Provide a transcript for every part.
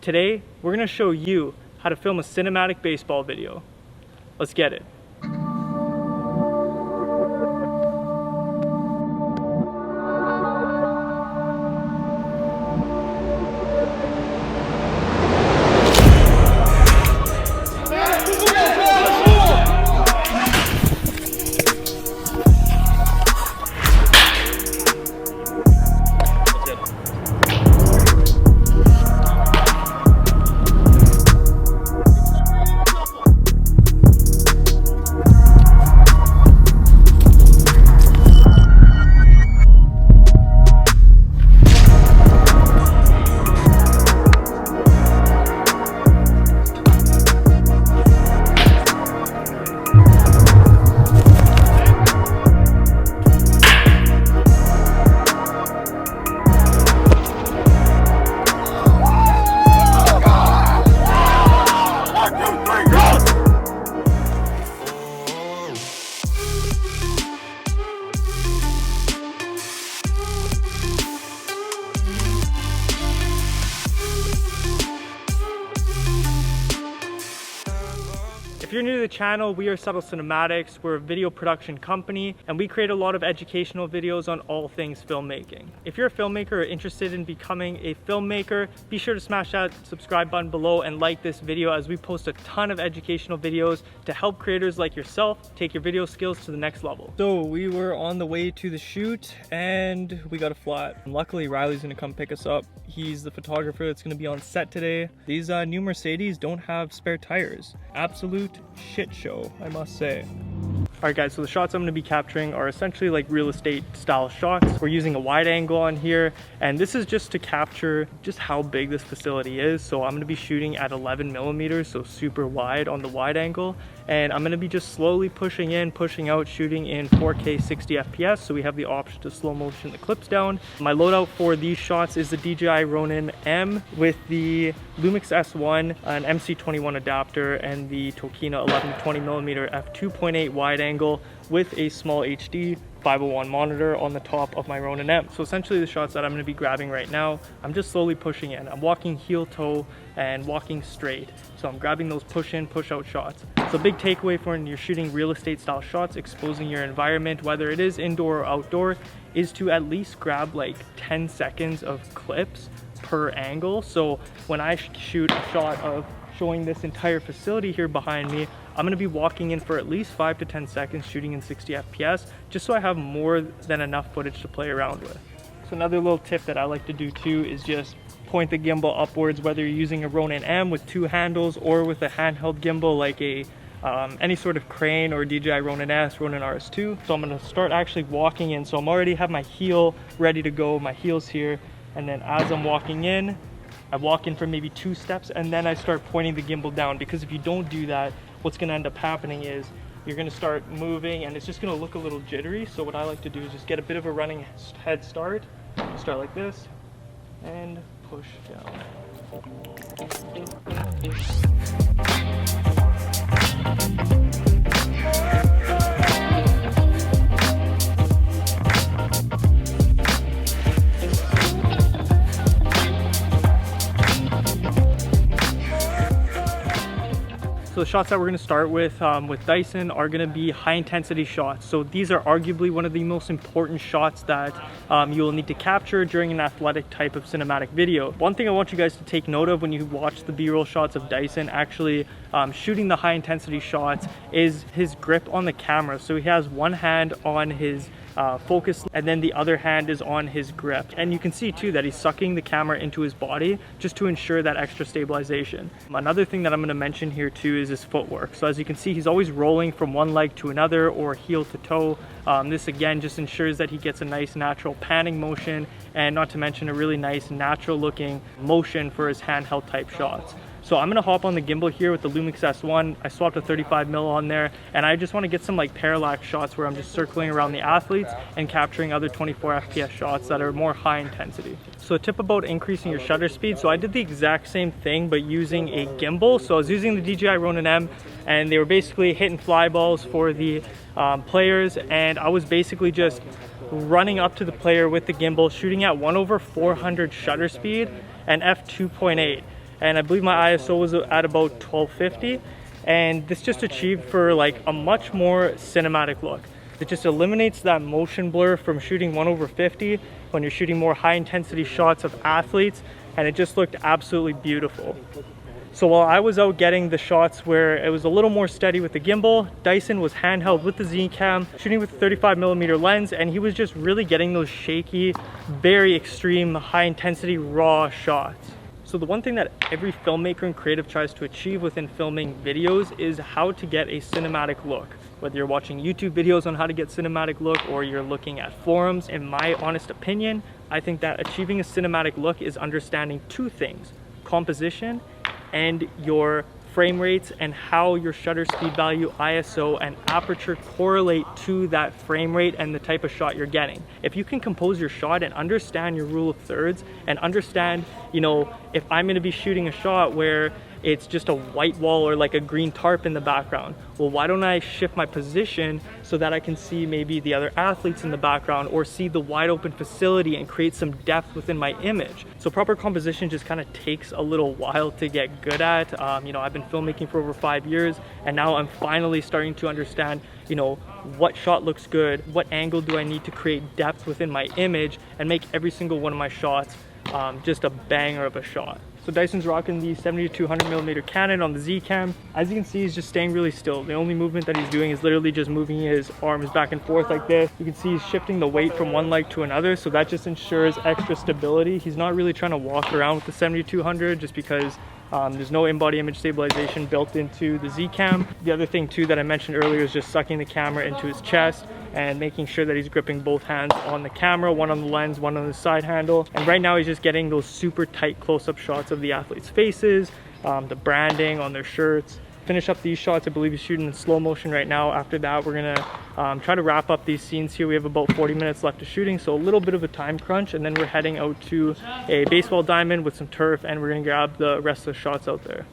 Today, we're going to show you how to film a cinematic baseball video. Let's get it. If you're new to the channel, we are Subtle Cinematics. We're a video production company and we create a lot of educational videos on all things filmmaking. If you're a filmmaker or interested in becoming a filmmaker, be sure to smash that subscribe button below and like this video as we post a ton of educational videos to help creators like yourself take your video skills to the next level. So we were on the way to the shoot and we got a flat. Luckily, Riley's gonna come pick us up. He's the photographer that's gonna be on set today. These new Mercedes don't have spare tires. Absolute shit show, I must say. Alright guys, so the shots I'm going to be capturing are essentially like real estate style shots. We're using a wide angle on here, and this is just to capture just how big this facility is. So I'm going to be shooting at 11 millimeters, so super wide on the wide angle. And I'm going to be just slowly pushing in, pushing out, shooting in 4K 60 FPS, so we have the option to slow motion the clips down. My loadout for these shots is the DJI Ronin M with the Lumix S1, an MC21 adapter, and the Tokina 11 to 20 millimeter f2.8 wide angle with a small HD 501 monitor on the top of my Ronin M. So essentially the shots that I'm going to be grabbing right now, I'm just slowly pushing in. I'm walking heel toe and walking straight. So I'm grabbing those push in, push out shots. So big takeaway for when you're shooting real estate style shots, exposing your environment, whether it is indoor or outdoor, is to at least grab like 10 seconds of clips per angle. So when I shoot a shot of showing this entire facility here behind me, I'm going to be walking in for at least 5 to 10 seconds shooting in 60 FPS just so I have more than enough footage to play around with. So another little tip that I like to do too is just point the gimbal upwards, whether you're using a Ronin M with 2 handles or with a handheld gimbal like a any sort of crane or DJI Ronin S, Ronin RS2. So I'm going to start actually walking in. So I'm already have my heel ready to go, my heel's here, and then as I'm walking in, I walk in for maybe 2 steps and then I start pointing the gimbal down, because if you don't do that, what's going to end up happening is you're going to start moving and it's just going to look a little jittery. So what I like to do is just get a bit of a running head start. Start like this and push down. So the shots that we're going to start with Dyson are going to be high intensity shots. So these are arguably one of the most important shots that you will need to capture during an athletic type of cinematic video. One thing I want you guys to take note of when you watch the B-roll shots of Dyson actually shooting the high intensity shots is his grip on the camera. So he has one hand on his focus and then the other hand is on his grip, and you can see too that he's sucking the camera into his body just to ensure that extra stabilization. Another thing that I'm going to mention here too is his footwork. So as you can see, he's always rolling from one leg to another or heel to toe. This again just ensures that he gets a nice natural panning motion, and not to mention a really nice natural looking motion for his handheld type shots. So I'm gonna hop on the gimbal here with the Lumix S1. I swapped a 35mm on there, and I just wanna get some like parallax shots where I'm just circling around the athletes and capturing other 24 FPS shots that are more high intensity. So a tip about increasing your shutter speed. So I did the exact same thing, but using a gimbal. So I was using the DJI Ronin M, and they were basically hitting fly balls for the players, and I was basically just running up to the player with the gimbal, shooting at 1/400 shutter speed and f2.8. and I believe my ISO was at about 1250, and this just achieved for like a much more cinematic look. It just eliminates that motion blur from shooting 1/50 when you're shooting more high intensity shots of athletes, and it just looked absolutely beautiful. So while I was out getting the shots where it was a little more steady with the gimbal, Dyson was handheld with the Z-Cam, shooting with a 35mm lens, and he was just really getting those shaky, very extreme, high intensity, raw shots. So the one thing that every filmmaker and creative tries to achieve within filming videos is how to get a cinematic look. Whether you're watching YouTube videos on how to get cinematic look or you're looking at forums, in my honest opinion, I think that achieving a cinematic look is understanding two things: composition and your frame rates, and how your shutter speed value, ISO, and aperture correlate to that frame rate and the type of shot you're getting. If you can compose your shot and understand your rule of thirds and understand, you know, if I'm gonna be shooting a shot where it's just a white wall or like a green tarp in the background, well, why don't I shift my position so that I can see maybe the other athletes in the background or see the wide open facility and create some depth within my image? So proper composition just kind of takes a little while to get good at. You know, I've been filmmaking for over 5 years, and now I'm finally starting to understand, you know, what shot looks good, what angle do I need to create depth within my image and make every single one of my shots just a banger of a shot. So Dyson's rocking the 70-200mm Canon on the Z-Cam. As you can see, he's just staying really still. The only movement that he's doing is literally just moving his arms back and forth like this. You can see he's shifting the weight from one leg to another, so that just ensures extra stability. He's not really trying to walk around with the 70-200 just because there's no in-body image stabilization built into the Z-Cam. The other thing too that I mentioned earlier is just sucking the camera into his chest and making sure that he's gripping both hands on the camera, one on the lens, one on the side handle. And right now he's just getting those super tight close-up shots of the athletes' faces, the branding on their shirts. Finish up these shots. I believe he's shooting in slow motion right now. After that, we're gonna try to wrap up these scenes here. We have about 40 minutes left of shooting, so a little bit of a time crunch, and then we're heading out to a baseball diamond with some turf, and we're gonna grab the rest of the shots out there.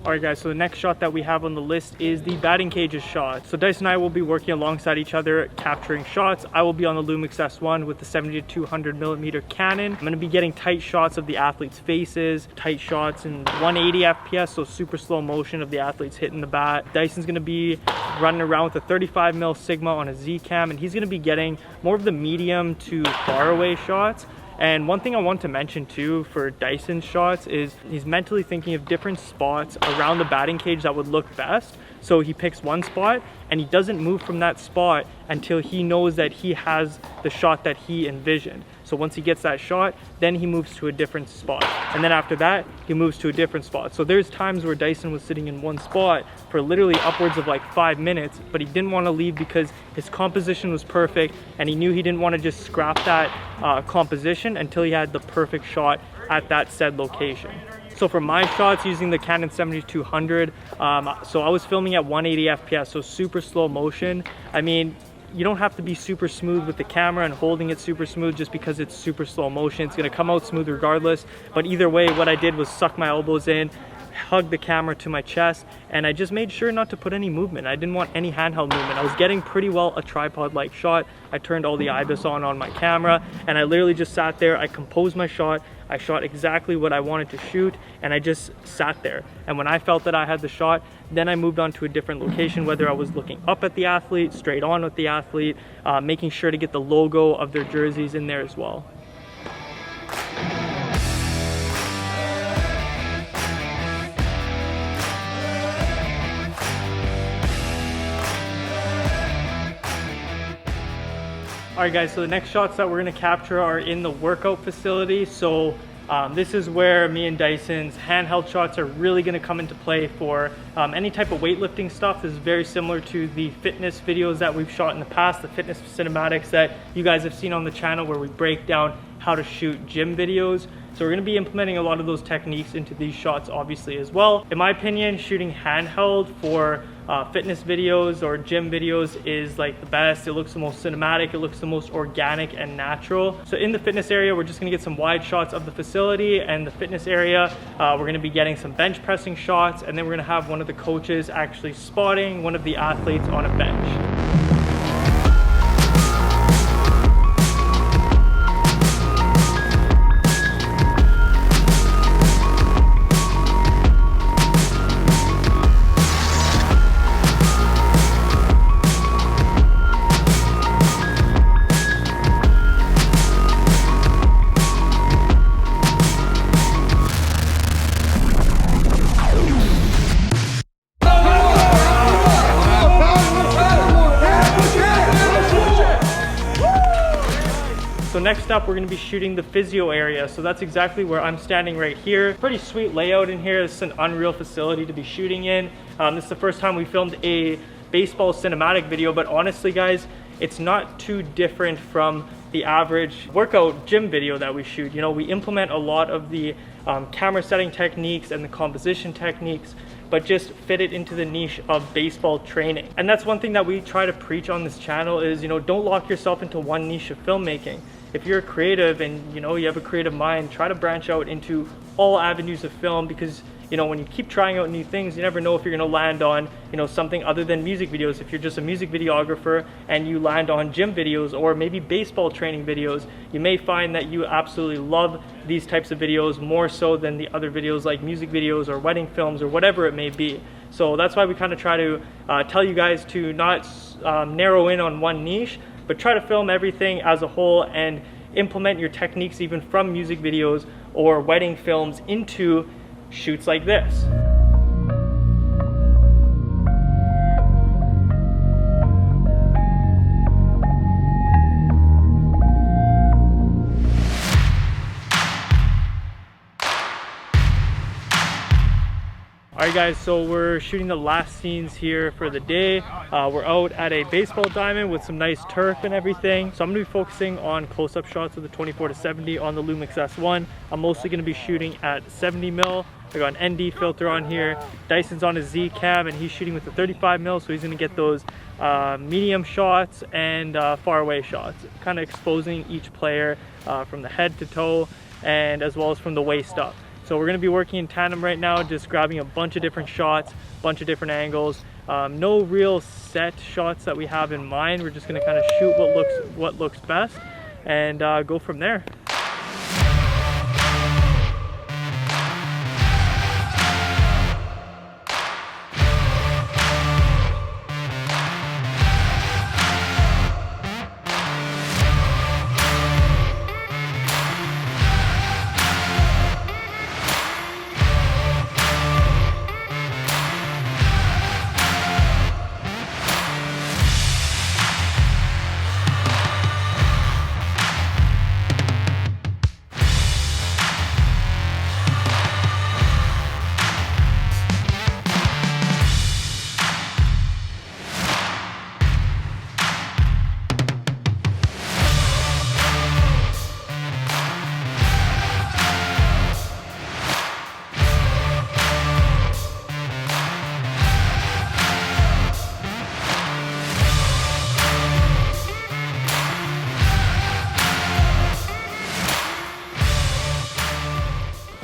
Alright guys, so the next shot that we have on the list is the batting cages shot. So Dyson and I will be working alongside each other capturing shots. I will be on the Lumix S1 with the 70-200mm Canon. I'm going to be getting tight shots of the athletes' faces, tight shots in 180 FPS, so super slow motion of the athletes hitting the bat. Dyson's going to be running around with a 35mm Sigma on a Z-Cam, and he's going to be getting more of the medium to far away shots. And one thing I want to mention too for Dyson's shots is he's mentally thinking of different spots around the batting cage that would look best. So he picks one spot and he doesn't move from that spot until he knows that he has the shot that he envisioned. So once he gets that shot, then he moves to a different spot. And then after that, he moves to a different spot. So there's times where Dyson was sitting in one spot for literally upwards of like 5 minutes, but he didn't want to leave because his composition was perfect and he knew he didn't want to just scrap that composition until he had the perfect shot at that said location. So for my shots using the Canon 70-200, so I was filming at 180 FPS, so super slow motion. I mean, you don't have to be super smooth with the camera and holding it super smooth just because it's super slow motion. It's gonna come out smooth regardless. But either way, what I did was suck my elbows in, hug the camera to my chest, and I just made sure not to put any movement. I didn't want any handheld movement. I was getting pretty well a tripod-like shot. I turned all the IBIS on my camera, and I literally just sat there. I composed my shot. I shot exactly what I wanted to shoot, and I just sat there. And when I felt that I had the shot, then I moved on to a different location, whether I was looking up at the athlete, straight on with the athlete, making sure to get the logo of their jerseys in there as well. Alright guys, so the next shots that we're going to capture are in the workout facility. So this is where me and Dyson's handheld shots are really going to come into play for any type of weightlifting stuff. This is very similar to the fitness videos that we've shot in the past, the fitness cinematics that you guys have seen on the channel where we break down how to shoot gym videos. So we're going to be implementing a lot of those techniques into these shots obviously as well. In my opinion, shooting handheld for fitness videos or gym videos is like the best. It looks the most cinematic, it looks the most organic and natural. So in the fitness area, we're just gonna get some wide shots of the facility, and the fitness area, we're gonna be getting some bench pressing shots, and then we're gonna have one of the coaches actually spotting one of the athletes on a bench. next up, we're gonna be shooting the physio area. So that's exactly where I'm standing right here. Pretty sweet layout in here. It's an unreal facility to be shooting in. This is the first time we filmed a baseball cinematic video, but honestly guys, it's not too different from the average workout gym video that we shoot. You know, we implement a lot of the camera setting techniques and the composition techniques, but just fit it into the niche of baseball training. And that's one thing that we try to preach on this channel is, you know, don't lock yourself into one niche of filmmaking. If you're creative and, you know, you have a creative mind, try to branch out into all avenues of film, because you know, when you keep trying out new things, you never know if you're going to land on, you know, something other than music videos. If you're just a music videographer and you land on gym videos or maybe baseball training videos, you may find that you absolutely love these types of videos more so than the other videos like music videos or wedding films or whatever it may be. So that's why we kind of try to tell you guys to not narrow in on one niche, but try to film everything as a whole and implement your techniques even from music videos or wedding films into shoots like this. Alright guys, so we're shooting the last scenes here for the day. We're out at a baseball diamond with some nice turf and everything. So I'm going to be focusing on close-up shots of the 24-70 on the Lumix S1. I'm mostly going to be shooting at 70mm. I got an ND filter on here. Dyson's on his Z cam and he's shooting with a 35mm, so he's going to get those medium shots and far away shots, kind of exposing each player from the head to toe and as well as from the waist up. So we're going to be working in tandem right now, just grabbing a bunch of different shots, a bunch of different angles. No real set shots that we have in mind. We're just going to kind of shoot what looks best and go from there.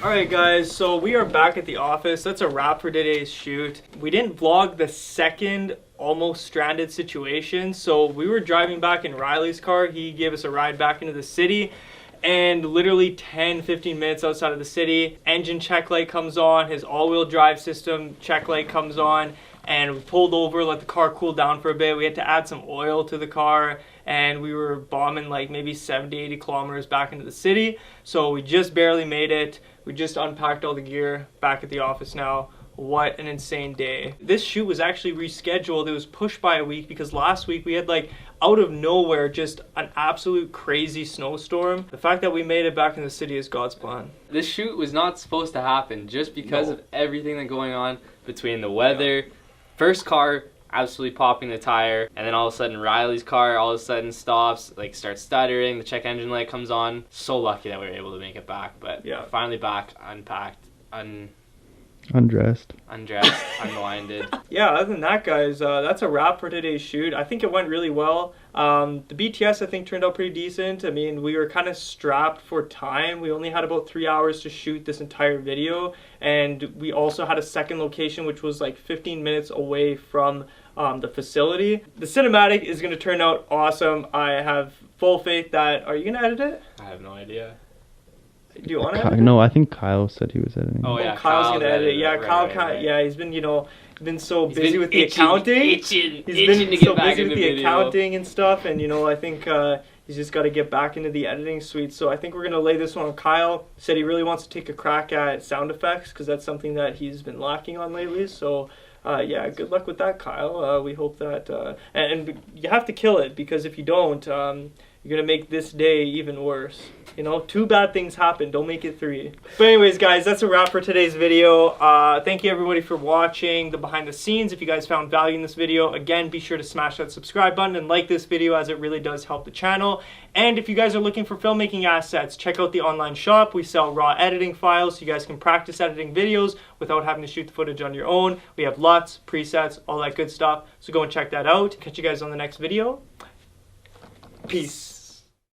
Alright guys, so we are back at the office. That's a wrap for today's shoot. We didn't vlog the second almost stranded situation. So we were driving back in Riley's car. He gave us a ride back into the city. And literally 10-15 minutes outside of the city, engine check light comes on, his all-wheel drive system check light comes on, and we pulled over, let the car cool down for a bit. We had to add some oil to the car, and we were bombing like maybe 70-80 kilometers back into the city. So we just barely made it. We just unpacked all the gear, back at the office now. What an insane day. This shoot was actually rescheduled. It was pushed by a week because last week we had like out of nowhere just an absolute crazy snowstorm. The fact that we made it back in the city is God's plan. This shoot was not supposed to happen just because of everything that's going on between the weather. First car absolutely popping the tire, and then all of a sudden Riley's car all of a sudden stops, like starts stuttering, the check engine light comes on. So lucky that we were able to make it back, but yeah, finally back, unpacked, undressed, unwinded. Yeah, other than that guys, that's a wrap for today's shoot. I think it went really well. The BTS I think turned out pretty decent. I mean, we were kind of strapped for time. We only had about 3 hours to shoot this entire video, and we also had a second location which was like 15 minutes away from the facility. The cinematic is going to turn out awesome. I have full faith that... Are you going to edit it? I have no idea. Do you want to edit it? No, I think Kyle said he was editing. Oh yeah, Kyle's going to edit it. Yeah, Kyle, yeah, he's been, you know, been so busy with the accounting. He's been so busy with the accounting and stuff, and you know, I think he's just got to get back into the editing suite. So I think we're going to lay this one on Kyle. Said he really wants to take a crack at sound effects because that's something that he's been lacking on lately. So yeah, good luck with that, Kyle. We hope that, and you have to kill it, because if you don't, you're gonna make this day even worse. You know, 2 bad things happen, don't make it 3. But anyways, guys, that's a wrap for today's video. Thank you everybody for watching the behind the scenes. If you guys found value in this video, again, be sure to smash that subscribe button and like this video, as it really does help the channel. And if you guys are looking for filmmaking assets, check out the online shop. We sell raw editing files so you guys can practice editing videos without having to shoot the footage on your own. We have LUTs, presets, all that good stuff. So go and check that out. Catch you guys on the next video. Peace.